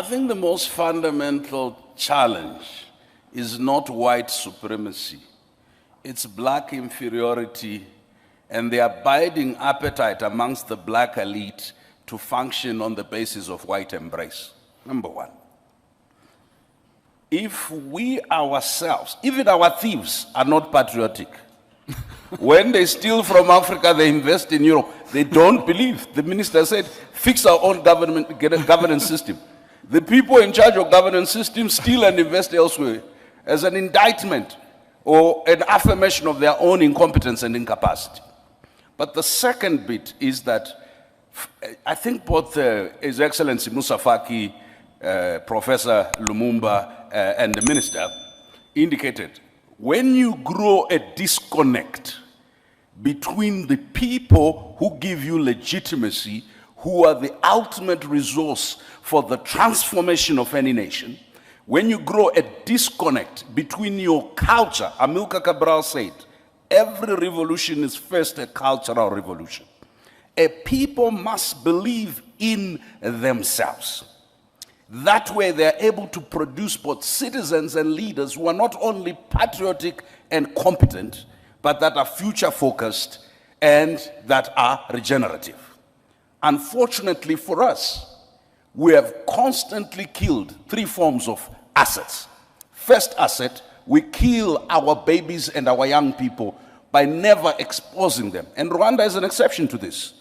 I think the most fundamental challenge is not white supremacy. It's black inferiority and the abiding appetite amongst the black elite to function on the basis of white embrace. Number one. If we ourselves, even our thieves, are not patriotic, when they steal from Africa, they invest in Europe. They don't believe. The minister said, fix our own governance system. The people in charge of governance systems steal and invest elsewhere as an indictment or an affirmation of their own incompetence and incapacity. But the second bit is that I think both His Excellency Musa Faki, Professor Lumumba, and the minister indicated, when you grow a disconnect between the people who give you legitimacy, who are the ultimate resource for the transformation of any nation, when you grow a disconnect between your culture, Amilcar Cabral said, every revolution is first a cultural revolution. A people must believe in themselves. That way they're able to produce both citizens and leaders who are not only patriotic and competent, but that are future-focused and that are regenerative. Unfortunately for us, we have constantly killed three forms of assets. First asset, we kill our babies and our young people by never exposing them. And Rwanda is an exception to this,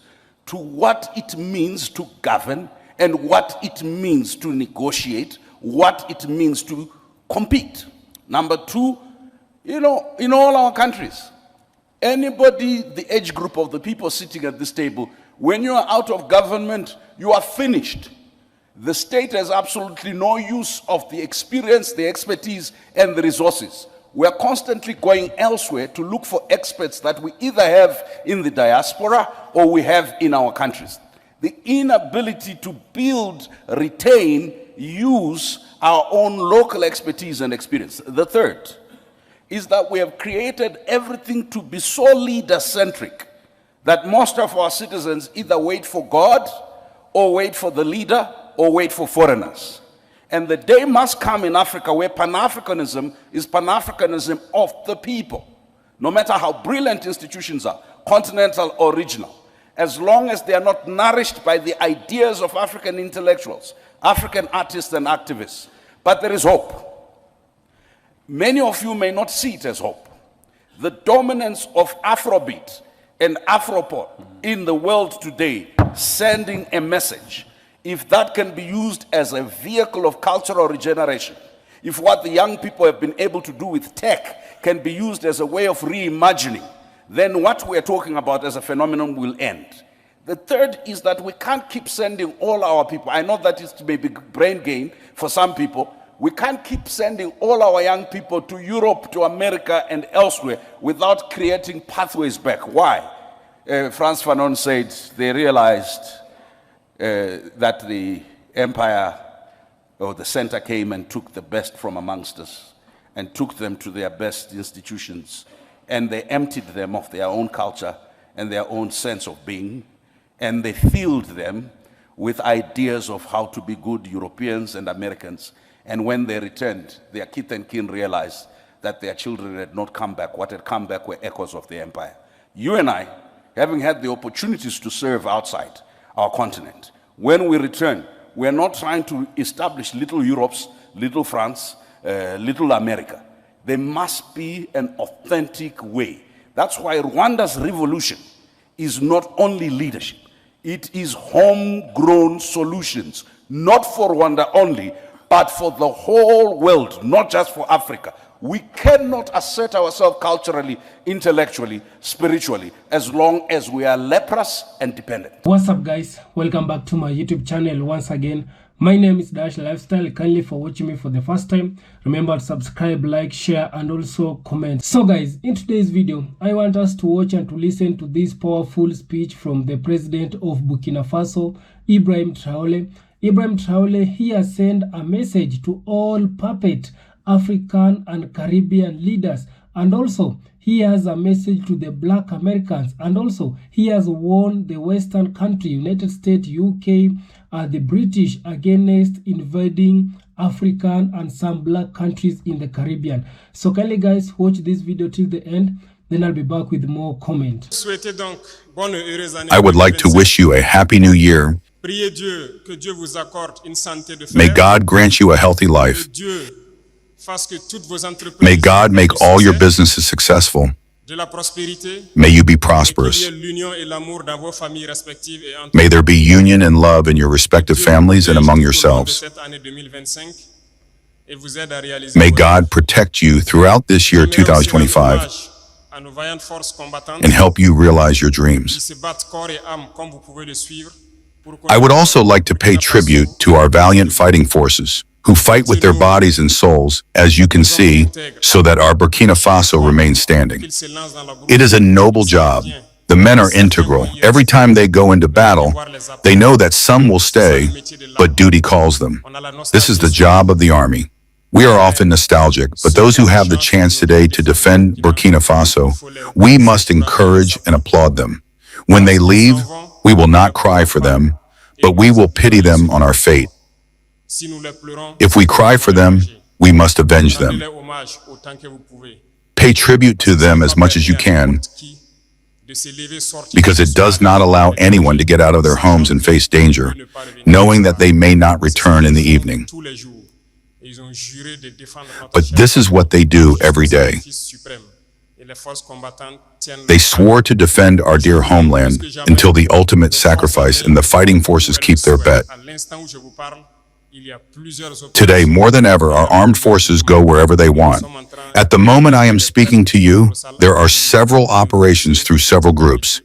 to what it means to govern and what it means to negotiate, what it means to compete. Number two, in all our countries, anybody, the age group of the people sitting at this table, when you are out of government, you are finished. The state has absolutely no use of the experience, the expertise, and the resources. We are constantly going elsewhere to look for experts that we either have in the diaspora or we have in our countries. The inability to build, retain, use our own local expertise and experience. The third is that we have created everything to be so leader-centric that most of our citizens either wait for God or wait for the leader or wait for foreigners. And the day must come in Africa where Pan-Africanism is Pan-Africanism of the people. No matter how brilliant institutions are, continental or regional, as long as they are not nourished by the ideas of African intellectuals, African artists and activists. But there is hope. Many of you may not see it as hope. The dominance of Afrobeat and Afropop in the world today, sending a message, if that can be used as a vehicle of cultural regeneration, if what the young people have been able to do with tech can be used as a way of reimagining, then what we're talking about as a phenomenon will end. The third is that we can't keep sending all our people. I know that is maybe brain gain for some people. We can't keep sending all our young people to Europe, to America, and elsewhere without creating pathways back. Why? Frantz Fanon said they realized that the empire or the center came and took the best from amongst us and took them to their best institutions, and they emptied them of their own culture and their own sense of being, and they filled them with ideas of how to be good Europeans and Americans. And when they returned, their kith and kin realized that their children had not come back. What had come back were echoes of the empire. You and I, having had the opportunities to serve outside our continent, when we return, we're not trying to establish little Europe's, little France, little America. There must be an authentic way. That's why Rwanda's revolution is not only leadership. It is homegrown solutions, not for Rwanda only, but for the whole world, not just for Africa. We cannot assert ourselves culturally, intellectually, spiritually, as long as we are leprous and dependent. What's up, guys? Welcome back to my YouTube channel once again. My name is Dash Lifestyle. Kindly for watching me for the first time. Remember to subscribe, like, share, and also comment. So guys, in today's video, I want us to watch and to listen to this powerful speech from the president of Burkina Faso, Ibrahim Traore. Ibrahim Traore, he has sent a message to all puppet African and Caribbean leaders, and also he has a message to the Black Americans, and also he has warned the Western country, United States, UK, the British against invading African and some black countries in the Caribbean. So kindly guys, watch this video till the end, then I'll be back with more comments. I would like to wish you a happy new year. May God grant you a healthy life. May God make all your businesses successful. May you be prosperous. May there be union and love in your respective families and among yourselves. May God protect you throughout this year 2025 and help you realize your dreams. I would also like to pay tribute to our valiant fighting forces who fight with their bodies and souls, as you can see, so that our Burkina Faso remains standing. It is a noble job. The men are integral. Every time they go into battle, they know that some will stay, but duty calls them. This is the job of the army. We are often nostalgic, but those who have the chance today to defend Burkina Faso, we must encourage and applaud them. When they leave, we will not cry for them, but we will pity them on our fate. If we cry for them, we must avenge them. Pay tribute to them as much as you can, because it does not allow anyone to get out of their homes and face danger, knowing that they may not return in the evening. But this is what they do every day. They swore to defend our dear homeland until the ultimate sacrifice, and the fighting forces keep their bet. Today, more than ever, our armed forces go wherever they want. At the moment I am speaking to you, there are several operations through several groups,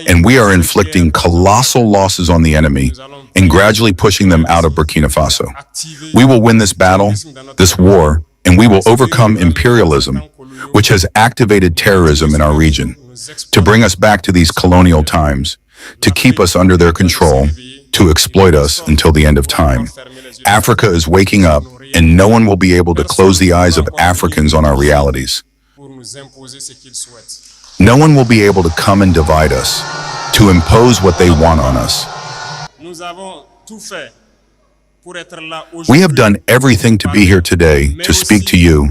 and we are inflicting colossal losses on the enemy and gradually pushing them out of Burkina Faso. We will win this battle, this war, and we will overcome imperialism, which has activated terrorism in our region, to bring us back to these colonial times, to keep us under their control, to exploit us until the end of time. Africa is waking up, and no one will be able to close the eyes of Africans on our realities. No one will be able to come and divide us, to impose what they want on us. We have done everything to be here today, to speak to you,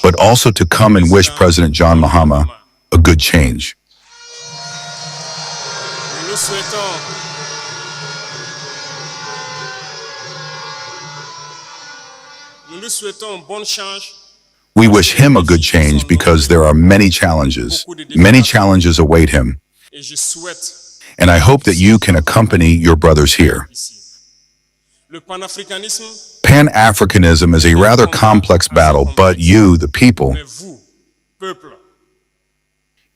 but also to come and wish President John Mahama a good change. We wish him a good change because there are many challenges. Many challenges await him. And I hope that you can accompany your brothers here. Pan-Africanism is a rather complex battle, but you, the people,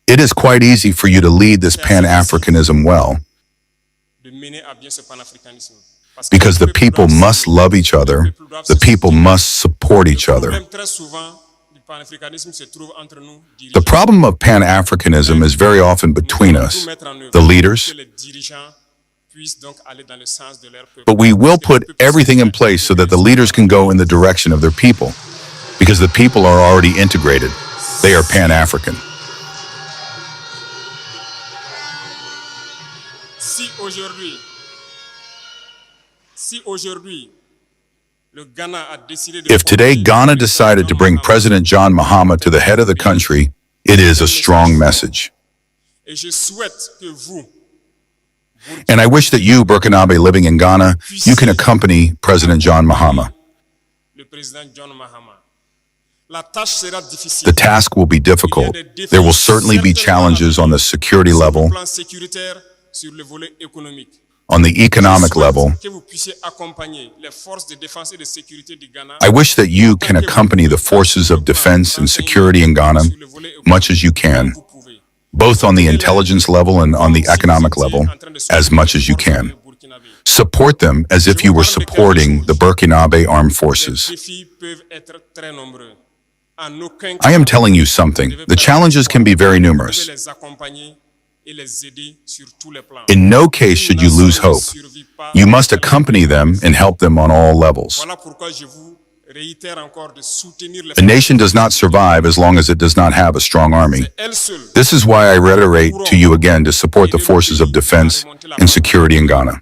it is quite easy for you to lead this Pan-Africanism well, because the people must love each other, the people must support each other. The problem of Pan-Africanism is very often between us, the leaders, but we will put everything in place so that the leaders can go in the direction of their people, because the people are already integrated. They are Pan-African. If today Ghana decided to bring President John Mahama to the head of the country, it is a strong message. And I wish that you, Burkinabe living in Ghana, you can accompany President John Mahama. The task will be difficult. There will certainly be challenges on the security level, on the economic level. I wish that you can accompany the forces of defense and security in Ghana much as you can, both on the intelligence level and on the economic level, as much as you can. Support them as if you were supporting the Burkinabe armed forces. I am telling you something. The challenges can be very numerous. In no case should you lose hope. You must accompany them and help them on all levels. A nation does not survive as long as it does not have a strong army. This is why I reiterate to you again to support the forces of defense and security in Ghana.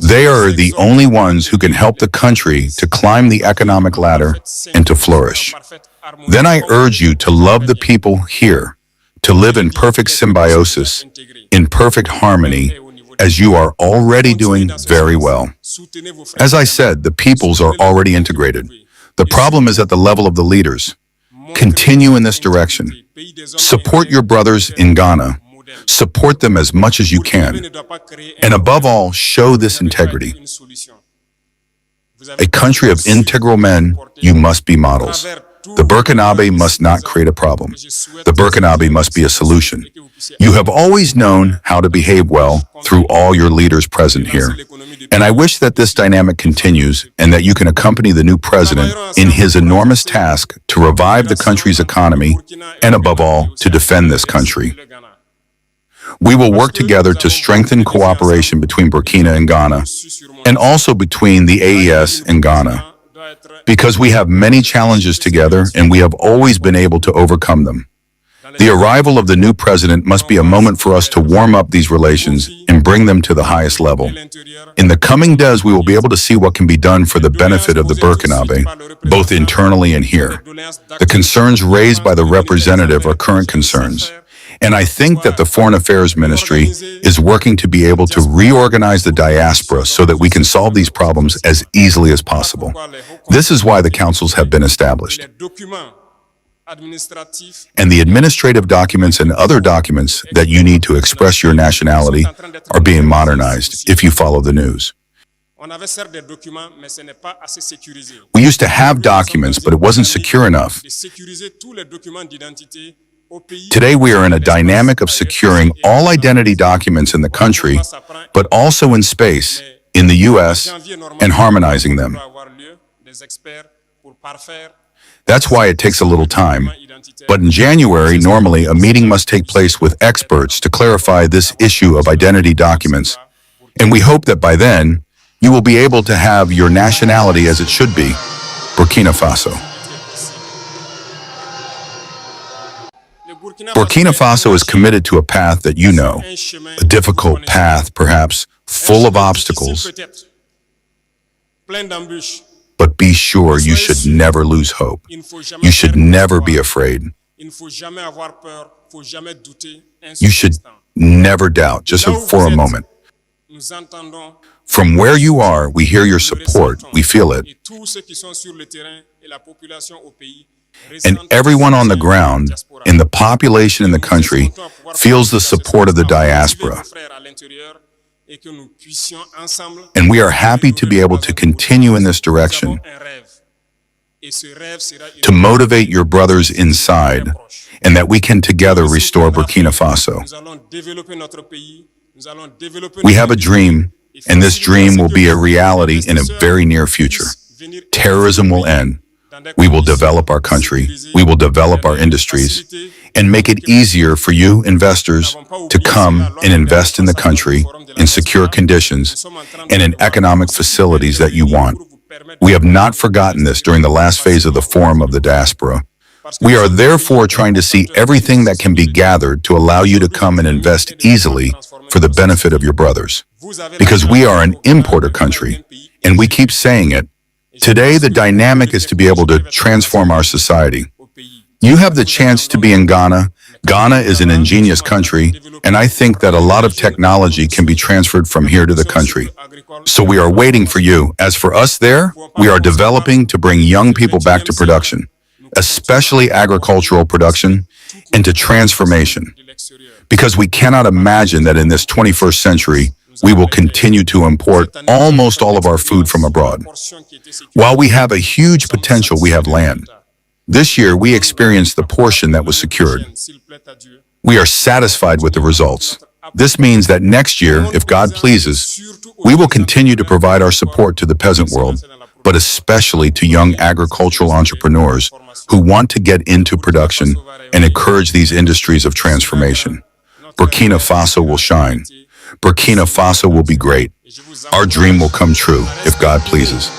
They are the only ones who can help the country to climb the economic ladder and to flourish. Then I urge you to love the people here, to live in perfect symbiosis, in perfect harmony, as you are already doing very well. As I said, the peoples are already integrated. The problem is at the level of the leaders. Continue in this direction. Support your brothers in Ghana. Support them as much as you can. And above all, show this integrity. A country of integral men, you must be models. The Burkinabe must not create a problem. The Burkinabe must be a solution. You have always known how to behave well through all your leaders present here. And I wish that this dynamic continues and that you can accompany the new president in his enormous task to revive the country's economy and, above all, to defend this country. We will work together to strengthen cooperation between Burkina and Ghana, and also between the AES and Ghana, because we have many challenges together and we have always been able to overcome them. The arrival of the new president must be a moment for us to warm up these relations and bring them to the highest level. In the coming days, we will be able to see what can be done for the benefit of the Burkinabe, both internally and here. The concerns raised by the representative are current concerns. And I think that the Foreign Affairs Ministry is working to be able to reorganize the diaspora so that we can solve these problems as easily as possible. This is why the councils have been established. And the administrative documents and other documents that you need to express your nationality are being modernized, if you follow the news. We used to have documents, but it wasn't secure enough. Today, we are in a dynamic of securing all identity documents in the country, but also in space, in the US, and harmonizing them. That's why it takes a little time. But in January, normally, a meeting must take place with experts to clarify this issue of identity documents. And we hope that by then, you will be able to have your nationality as it should be, Burkina Faso. Burkina Faso is committed to a path that you know, a difficult path, perhaps, full of obstacles. But be sure you should never lose hope. You should never be afraid. You should never doubt, just for a moment. From where you are, we hear your support, we feel it. And everyone on the ground, and the population in the country, feels the support of the diaspora. And we are happy to be able to continue in this direction, to motivate your brothers inside, and that we can together restore Burkina Faso. We have a dream, and this dream will be a reality in a very near future. Terrorism will end. We will develop our country, we will develop our industries, and make it easier for you investors to come and invest in the country in secure conditions and in economic facilities that you want. We have not forgotten this during the last phase of the Forum of the Diaspora. We are therefore trying to see everything that can be gathered to allow you to come and invest easily for the benefit of your brothers. Because we are an importer country, and we keep saying it. Today, the dynamic is to be able to transform our society. You have the chance to be in Ghana. Ghana is an ingenious country, and I think that a lot of technology can be transferred from here to the country. So we are waiting for you. As for us there, we are developing to bring young people back to production, especially agricultural production, and to transformation. Because we cannot imagine that in this 21st century, we will continue to import almost all of our food from abroad. While we have a huge potential, we have land. This year, we experienced the portion that was secured. We are satisfied with the results. This means that next year, if God pleases, we will continue to provide our support to the peasant world, but especially to young agricultural entrepreneurs who want to get into production and encourage these industries of transformation. Burkina Faso will shine. Burkina Faso will be great. Our dream will come true, if God pleases.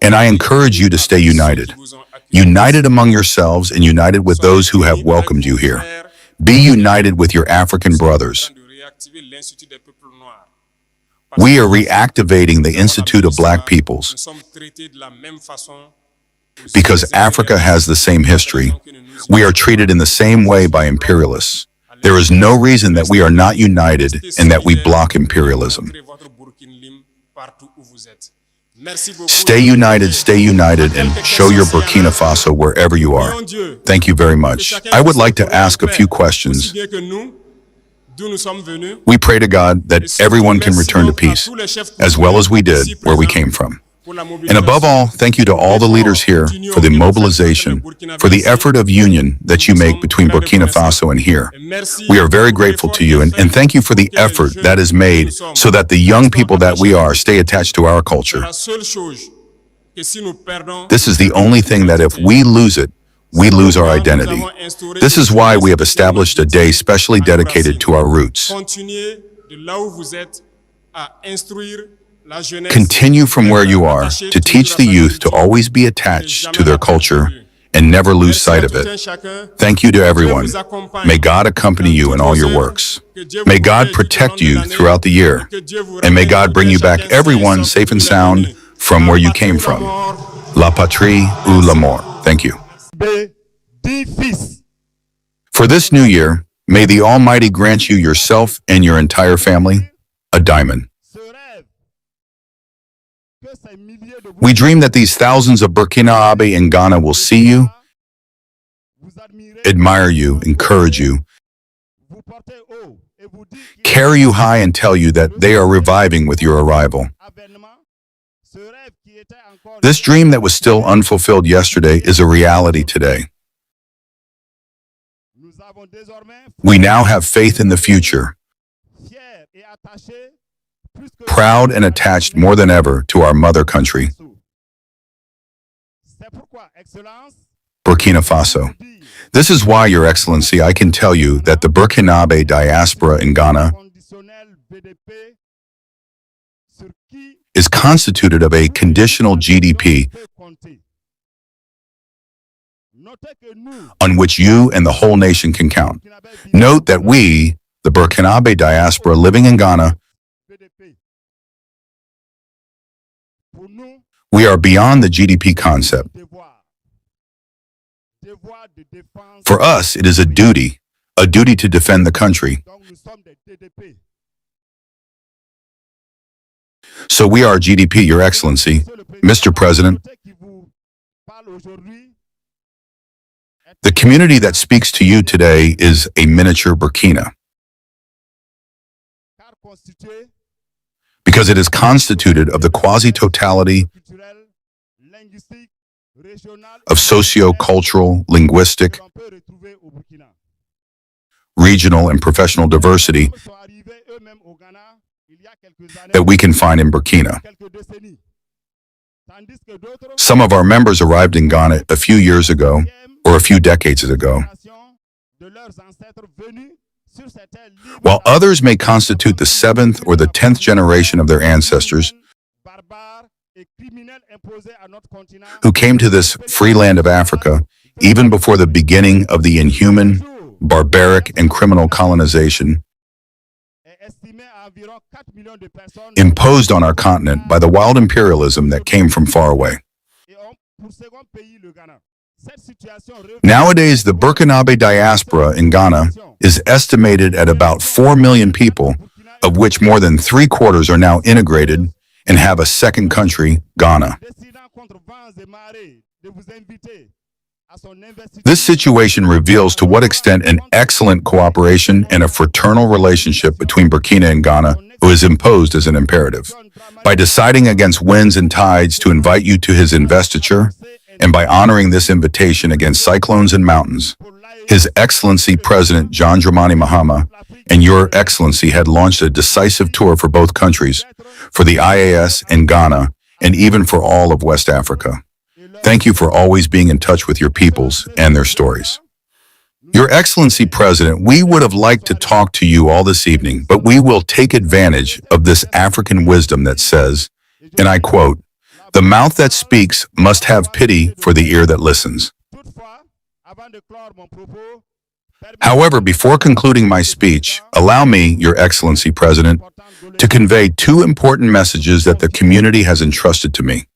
And I encourage you to stay united. United among yourselves and united with those who have welcomed you here. Be united with your African brothers. We are reactivating the Institute of Black Peoples because Africa has the same history. We are treated in the same way by imperialists. There is no reason that we are not united and that we block imperialism. Stay united, and show your Burkina Faso wherever you are. Thank you very much. I would like to ask a few questions. We pray to God that everyone can return to peace, as well as we did where we came from. And above all, thank you to all the leaders here for the mobilization, for the effort of union that you make between Burkina Faso and here. We are very grateful to you, and thank you for the effort that is made so that the young people that we are stay attached to our culture. This is the only thing that if we lose it, we lose our identity. This is why we have established a day specially dedicated to our roots. Continue from where you are to teach the youth to always be attached to their culture and never lose sight of it. Thank you to everyone. May God accompany you in all your works. May God protect you throughout the year. And may God bring you back everyone safe and sound from where you came from. La patrie ou la mort. Thank you. For this new year, may the Almighty grant you yourself and your entire family a diamond. We dream that these thousands of Burkinabe in Ghana will see you, admire you, encourage you, carry you high and tell you that they are reviving with your arrival. This dream that was still unfulfilled yesterday is a reality today. We now have faith in the future, proud and attached more than ever to our mother country, Burkina Faso. This is why, Your Excellency, I can tell you that the Burkinabe diaspora in Ghana is constituted of a conditional GDP on which you and the whole nation can count. Note that we, the Burkinabe diaspora living in Ghana, we are beyond the GDP concept. For us, it is a duty to defend the country. So we are GDP, Your Excellency, Mr. President. The community that speaks to you today is a miniature Burkina, because it is constituted of the quasi-totality of socio-cultural, linguistic, regional, and professional diversity that we can find in Burkina. Some of our members arrived in Ghana a few years ago, or a few decades ago, while others may constitute the 7th or the 10th generation of their ancestors who came to this free land of Africa even before the beginning of the inhuman, barbaric, and criminal colonization imposed on our continent by the wild imperialism that came from far away. Nowadays, the Burkinabe diaspora in Ghana is estimated at about 4 million people, of which more than 3/4 are now integrated and have a second country, Ghana. This situation reveals to what extent an excellent cooperation and a fraternal relationship between Burkina and Ghana was imposed as an imperative. By deciding against winds and tides to invite you to his investiture, and by honoring this invitation against cyclones and mountains, His Excellency President John Dramani Mahama and Your Excellency had launched a decisive tour for both countries, for the IAS and Ghana, and even for all of West Africa. Thank you for always being in touch with your peoples and their stories. Your Excellency President, we would have liked to talk to you all this evening, but we will take advantage of this African wisdom that says, and I quote, "The mouth that speaks must have pity for the ear that listens." However, before concluding my speech, allow me, Your Excellency President, to convey two important messages that the community has entrusted to me.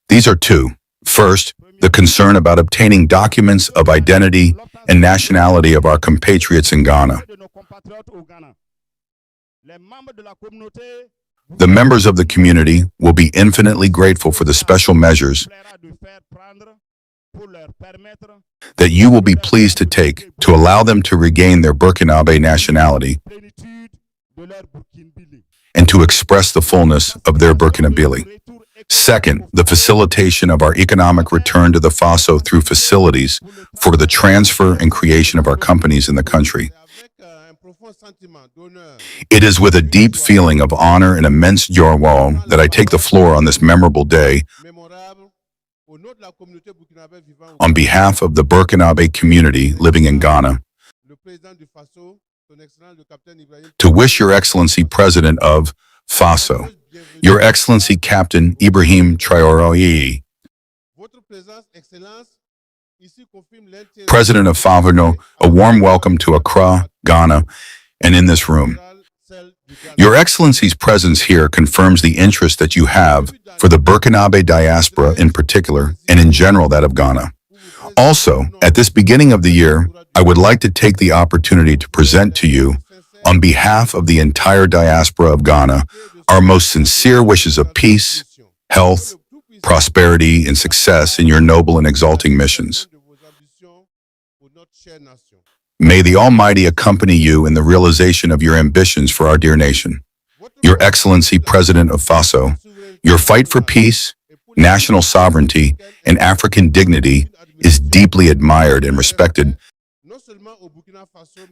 These are two. First, the concern about obtaining documents of identity and nationality of our compatriots in Ghana. The members of the community will be infinitely grateful for the special measures that you will be pleased to take to allow them to regain their Burkinabe nationality and to express the fullness of their Burkinabili. Second, the facilitation of our economic return to the Faso through facilities for the transfer and creation of our companies in the country. It is with a deep feeling of honor and immense joy that I take the floor on this memorable day on behalf of the Burkinabe community living in Ghana to wish Your Excellency President of Faso, Your Excellency Captain Ibrahim Traore, President of Faso, a warm welcome to Accra, Ghana, and in this room. Your Excellency's presence here confirms the interest that you have for the Burkinabe diaspora in particular, and in general that of Ghana. Also, at this beginning of the year, I would like to take the opportunity to present to you, on behalf of the entire diaspora of Ghana, our most sincere wishes of peace, health, prosperity, and success in your noble and exalting missions. May the Almighty accompany you in the realization of your ambitions for our dear nation. Your Excellency President of Faso, your fight for peace, national sovereignty, and African dignity is deeply admired and respected,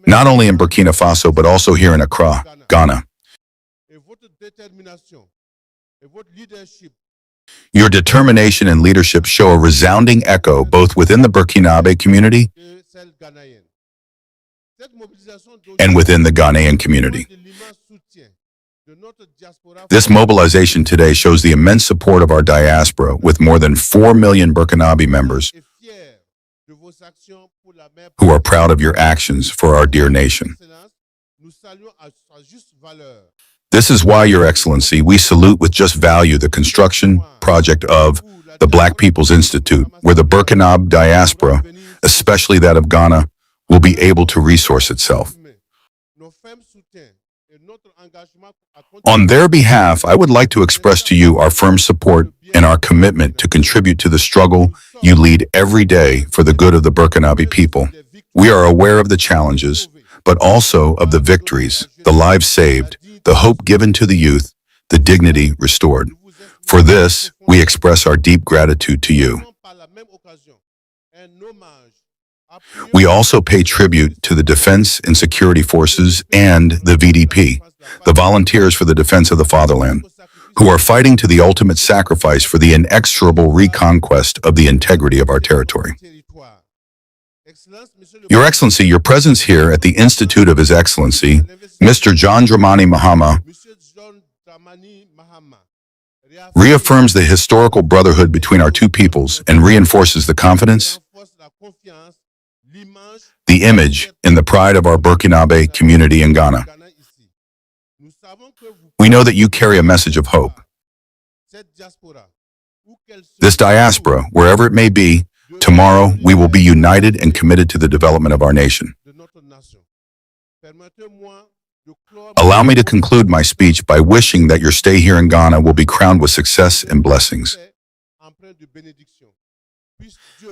not only in Burkina Faso, but also here in Accra, Ghana. Your determination and leadership show a resounding echo both within the Burkinabe community and within the Ghanaian community. This mobilization today shows the immense support of our diaspora, with more than 4 million Burkinabe members who are proud of your actions for our dear nation. This is why, Your Excellency, we salute with just value the construction project of the Black People's Institute, where the Burkinabe diaspora, especially that of Ghana, will be able to resource itself. On their behalf, I would like to express to you our firm support and our commitment to contribute to the struggle you lead every day for the good of the Burkinabe people. We are aware of the challenges, but also of the victories, the lives saved, the hope given to the youth, the dignity restored. For this, we express our deep gratitude to you. We also pay tribute to the Defense and Security Forces and the VDP, the Volunteers for the Defense of the Fatherland, who are fighting to the ultimate sacrifice for the inexorable reconquest of the integrity of our territory. Your Excellency, your presence here at the Institute of His Excellency, Mr. John Dramani Mahama, reaffirms the historical brotherhood between our two peoples and reinforces the confidence, the image, and the pride of our Burkinabe community in Ghana. We know that you carry a message of hope. This diaspora, wherever it may be, tomorrow we will be united and committed to the development of our nation. Allow me to conclude my speech by wishing that your stay here in Ghana will be crowned with success and blessings.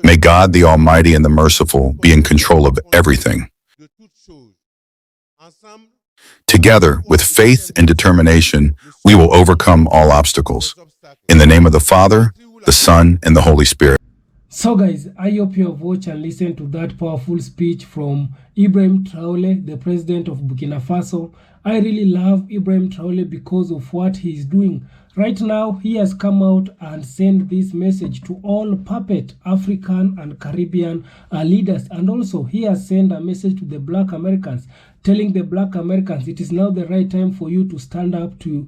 May God, the Almighty and the Merciful, be in control of everything. Together, with faith and determination, we will overcome all obstacles. In the name of the Father, the Son, and the Holy Spirit. So guys, I hope you have watched and listened to that powerful speech from Ibrahim Traore, the president of Burkina Faso. I really love Ibrahim Traore because of what he is doing. Right now, he has come out and sent this message to all puppet African and Caribbean leaders. And also, he has sent a message to the Black Americans, telling the Black Americans it is now the right time for you to stand up to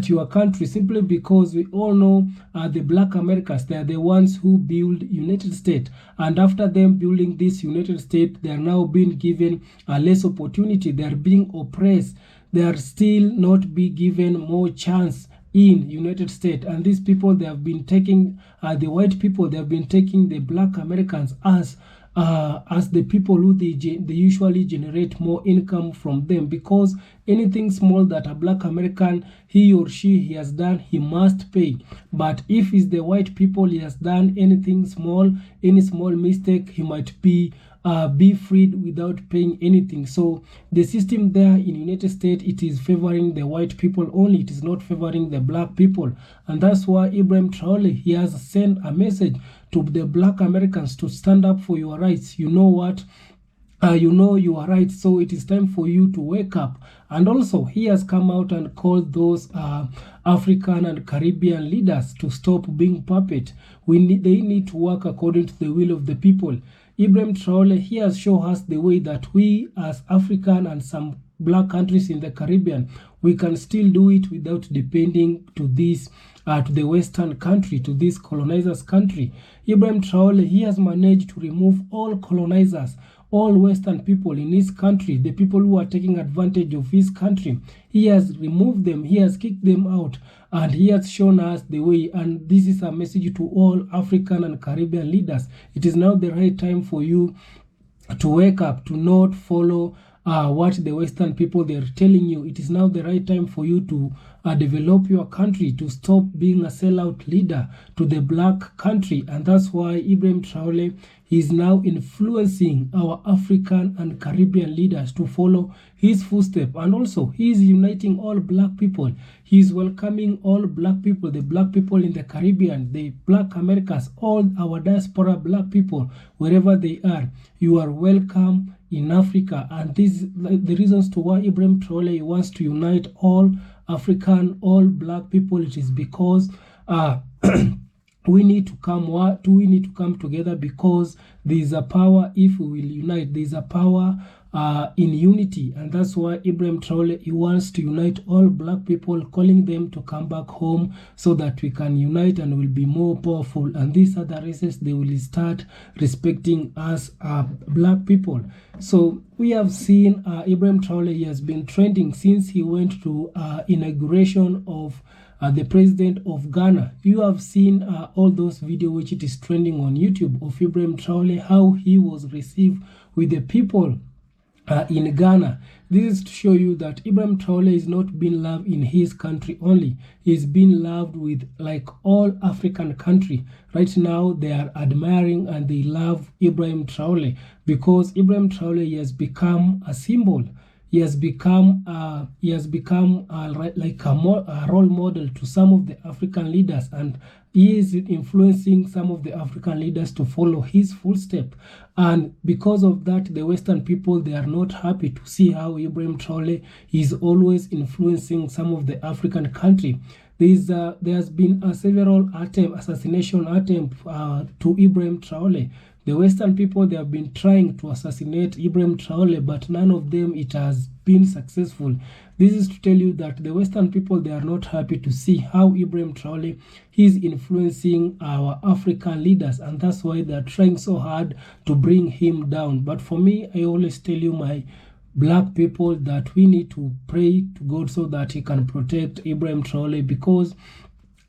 your country, simply because we all know the Black Americans, they are the ones who build United States. And after them building this United States, they are now being given less opportunity. They are being oppressed. They are still not be given more chance in United States. And these people, they have been taking the white people, they have been taking the Black Americans as the people who they usually generate more income from them, because anything small that a Black American he or she has done, he must pay. But if it's the white people, he has done anything small, any small mistake, he might be freed without paying anything. So the system there in United States, it is favoring the white people only. It is not favoring the Black people. And that's why Ibrahim Traore, he has sent a message to the Black Americans to stand up for your rights. You know what? You know you are right, so it is time for you to wake up. And also, he has come out and called those African and Caribbean leaders to stop being puppet. They need to work according to the will of the people. Ibrahim Traore, he has shown us the way that we as African and some Black countries in the Caribbean, we can still do it without depending to this to the Western country, to this colonizers country. Ibrahim Traore, he has managed to remove all colonizers, all Western people in his country, the people who are taking advantage of his country. He has removed them, he has kicked them out, and he has shown us the way. And this is a message to all African and Caribbean leaders. It is now the right time for you to wake up, to not follow what the Western people they're telling you. It is now the right time for you to develop your country, to stop being a sellout leader to the Black country. And that's why Ibrahim Traore is now influencing our African and Caribbean leaders to follow his footsteps. And also, he is uniting all Black people. He is welcoming all Black people, the Black people in the Caribbean, the Black Americans, all our diaspora Black people, wherever they are. You are welcome in Africa. And this is the reasons to why Ibrahim Traore wants to unite all African, all Black people. It is because we need to come together, because there is a power if we will unite. There is a power in unity, and that's why Ibrahim Traore, he wants to unite all Black people, calling them to come back home so that we can unite and will be more powerful. And these other races, they will start respecting us Black people. So we have seen Ibrahim Traore, he has been trending since he went to inauguration of the president of Ghana. You have seen all those videos which it is trending on YouTube of Ibrahim Traore, how he was received with the people in Ghana. This is to show you that Ibrahim Traore is not being loved in his country only. He's being loved with like all African country. Right now they are admiring and they love Ibrahim Traore, because Ibrahim Traore has become a symbol. He has become like a role model to some of the African leaders, and he is influencing some of the African leaders to follow his footsteps. And because of that, the Western people, they are not happy to see how Ibrahim Traore is always influencing some of the African country. There has been several assassination attempts to Ibrahim Traore. The Western people, they have been trying to assassinate Ibrahim Traore, but none of them it has been successful. This is to tell you that the Western people, they are not happy to see how Ibrahim Traore is influencing our African leaders, and that's why they are trying so hard to bring him down. But for me, I always tell you, my Black people, that we need to pray to God so that he can protect Ibrahim Traore, because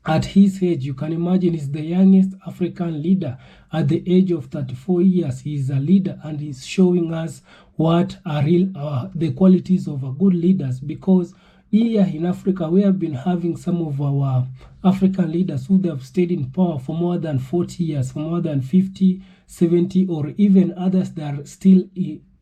at his age, you can imagine, he's the youngest African leader. At the age of 34 years, he is a leader, and he's showing us what are the qualities of a good leaders. Because here in Africa, we have been having some of our African leaders who have stayed in power for more than 40 years, for more than 50, 70, or even others that are still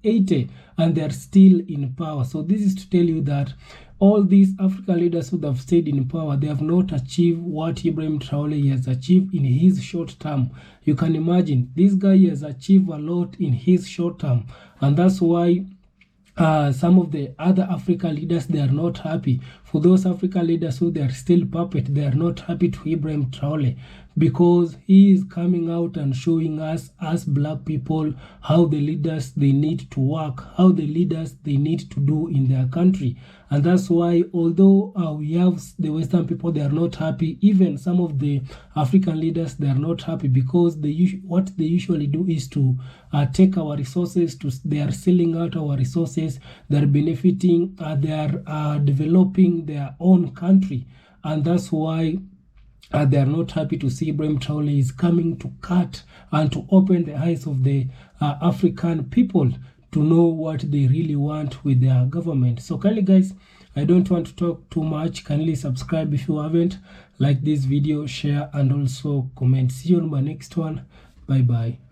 80 and they're still in power. So this is to tell you that all these African leaders who have stayed in power, they have not achieved what Ibrahim Traore has achieved in his short term. You can imagine, this guy has achieved a lot in his short term, and that's why some of the other African leaders, they are not happy. For those African leaders who they are still puppet, they are not happy to Ibrahim Traore, because he is coming out and showing us as black people how the leaders they need to work, how the leaders they need to do in their country. And that's why, although we have the Western people, they are not happy. Even some of the African leaders, they are not happy, because what they usually do is to take our resources, they are selling out our resources, they are benefiting, they are developing their own country. And that's why they are not happy to see Ibrahim Traore is coming to cut and to open the eyes of the African people to know what they really want with their government. So kindly guys, I don't want to talk too much. Kindly subscribe if you haven't. Like this video, share, and also comment. See you on my next one. Bye bye.